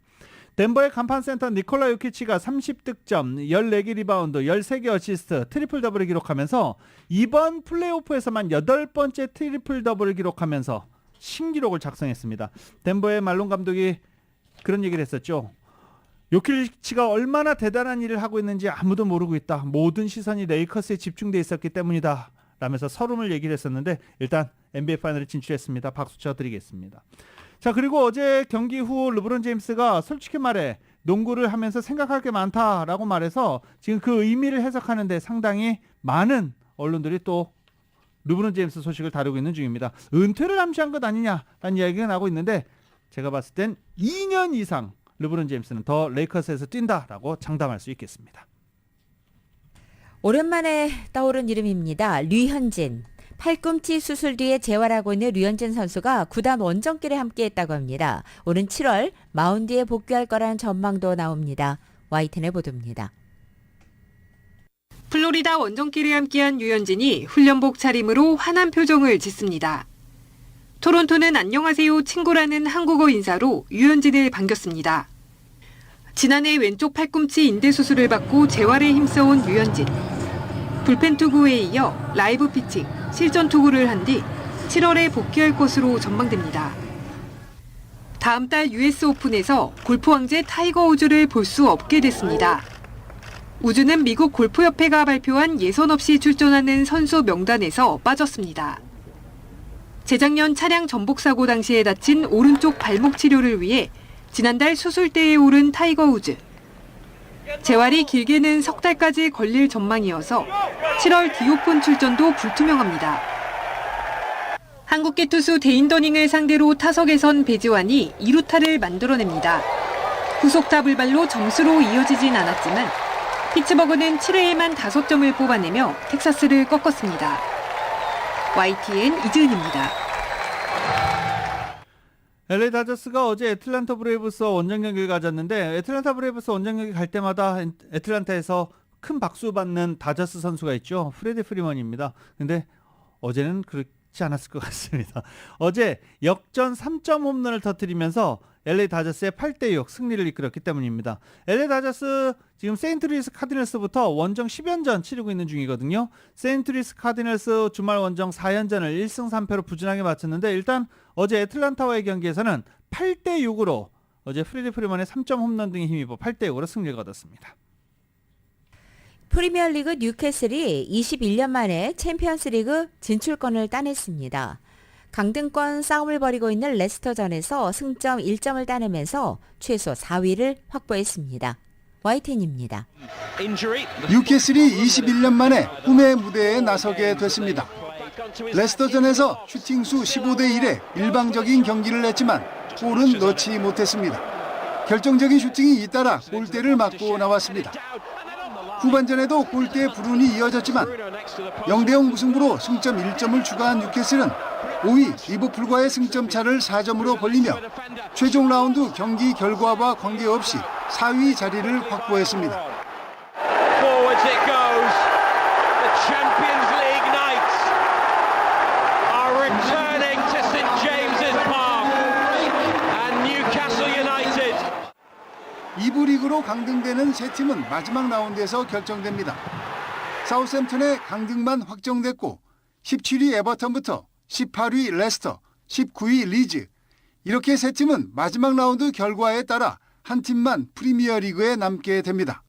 덴버의 간판 센터 니콜라 요키치가 30득점, 14개 리바운드, 13개 어시스트, 트리플 더블을 기록하면서 이번 플레이오프에서만 8번째 트리플 더블을 기록하면서 신기록을 작성했습니다. 덴버의 말론 감독이 그런 얘기를 했었죠. 요키치가 얼마나 대단한 일을 하고 있는지 아무도 모르고 있다. 모든 시선이 레이커스에 집중돼 있었기 때문이다. 라면서 서름을 얘기를 했었는데 일단 NBA 파이널에 진출했습니다. 박수 쳐드리겠습니다. 자, 그리고 어제 경기 후 르브론 제임스가 솔직히 말해 농구를 하면서 생각할 게 많다라고 말해서 지금 그 의미를 해석하는데 상당히 많은 언론들이 또 르브론 제임스 소식을 다루고 있는 중입니다. 은퇴를 암시한 것 아니냐라는 이야기가 나오고 있는데 제가 봤을 땐 2년 이상 르브론 제임스는 더 레이커스에서 뛴다라고 장담할 수 있겠습니다. 오랜만에 떠오른 이름입니다. 류현진. 팔꿈치 수술 뒤에 재활하고 있는 류현진 선수가 구단 원정길에 함께했다고 합니다. 오는 7월 마운드에 복귀할 거라는 전망도 나옵니다. YTN의 보도입니다. 플로리다 원정길에 함께한 류현진이 훈련복 차림으로 환한 표정을 짓습니다. 토론토는 안녕하세요 친구라는 한국어 인사로 류현진을 반겼습니다. 지난해 왼쪽 팔꿈치 인대 수술을 받고 재활에 힘써온 류현진. 불펜 투구에 이어 라이브 피칭, 실전 투구를 한 뒤 7월에 복귀할 것으로 전망됩니다. 다음 달 US 오픈에서 골프 왕제 타이거 우즈를 볼 수 없게 됐습니다. 우즈는 미국 골프협회가 발표한 예선 없이 출전하는 선수 명단에서 빠졌습니다. 재작년 차량 전복 사고 당시에 다친 오른쪽 발목 치료를 위해 지난달 수술대에 오른 타이거 우즈. 재활이 길게는 석 달까지 걸릴 전망이어서 7월 디오픈 출전도 불투명합니다. 한국계 투수 데인 더닝을 상대로 타석에 선 배지환이 2루타를 만들어냅니다. 후속타 불발로 점수로 이어지진 않았지만 피츠버그는 7회에만 5점을 뽑아내며 텍사스를 꺾었습니다. YTN 이지은입니다. LA 다저스가 어제 애틀랜타 브레이브스와 원정 경기를 가졌는데 애틀랜타 브레이브스 원정 경기 갈 때마다 애틀랜타에서 큰 박수 받는 다저스 선수가 있죠. 프레디 프리먼입니다. 근데 어제는 않았을 것 같습니다. 어제 역전 3점 홈런을 터뜨리면서 LA 다저스의 8대6 승리를 이끌었기 때문입니다. LA 다저스 지금 세인트루이스 카디널스부터 원정 10연전 치르고 있는 중이거든요. 세인트루이스 카디널스 주말 원정 4연전을 1승 3패로 부진하게 마쳤는데 일단 어제 애틀란타와의 경기에서는 8대6으로 어제 프레디 프리먼의 3점 홈런 등에 힘입어 8대6으로 승리를 거뒀습니다. 프리미어리그 뉴캐슬이 21년 만에 챔피언스리그 진출권을 따냈습니다. 강등권 싸움을 벌이고 있는 레스터전에서 승점 1점을 따내면서 최소 4위를 확보했습니다. YTN입니다. 뉴캐슬이 21년 만에 꿈의 무대에 나서게 됐습니다. 레스터전에서 슈팅수 15대 1의 일방적인 경기를 냈지만 골은 넣지 못했습니다. 결정적인 슈팅이 잇따라 골대를 맞고 나왔습니다. 후반전에도 골대 불운이 이어졌지만 0대0 무승부로 승점 1점을 추가한 뉴캐슬은 5위 리버풀과의 승점 차를 4점으로 벌리며 최종 라운드 경기 결과와 관계없이 4위 자리를 확보했습니다. Forwards it goes. The Champions League Knights are returning to St James's Park and Newcastle United. 2부 리그로 강등되는 세 팀은 마지막 라운드에서 결정됩니다. 사우샘튼의 강등만 확정됐고 17위 에버턴부터 18위 레스터, 19위 리즈 이렇게 세 팀은 마지막 라운드 결과에 따라 한 팀만 프리미어리그에 남게 됩니다.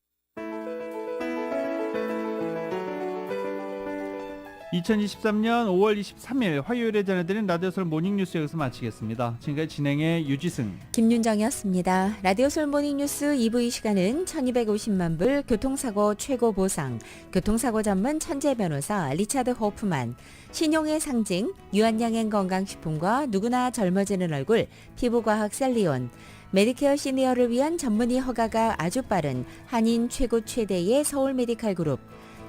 2023년 5월 23일 화요일에 전해드린 라디오솔 모닝뉴스 여기서 마치겠습니다. 지금까지 진행의 유지승, 김윤정이었습니다. 라디오솔 모닝뉴스 2부 이 시간은 1250만 불 교통사고 최고 보상, 교통사고 전문 천재 변호사 리차드 호프만, 신용의 상징 유한양행 건강식품과 누구나 젊어지는 얼굴 피부과학 셀리온, 메디케어 시니어를 위한 전문의 허가가 아주 빠른 한인 최고 최대의 서울 메디칼 그룹,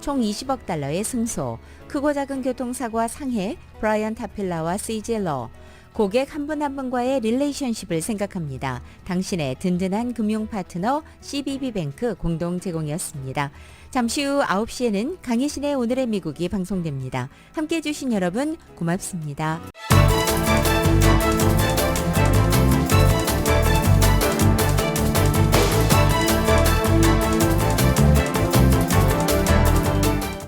총 20억 달러의 승소, 크고 작은 교통사고와 상해 브라이언 타필라와 CJ러, 고객 한 분 한 분과의 릴레이션십을 생각합니다. 당신의 든든한 금융 파트너 CBB뱅크 공동 제공이었습니다. 잠시 후 9시에는 강희신의 오늘의 미국이 방송됩니다. 함께해 주신 여러분 고맙습니다.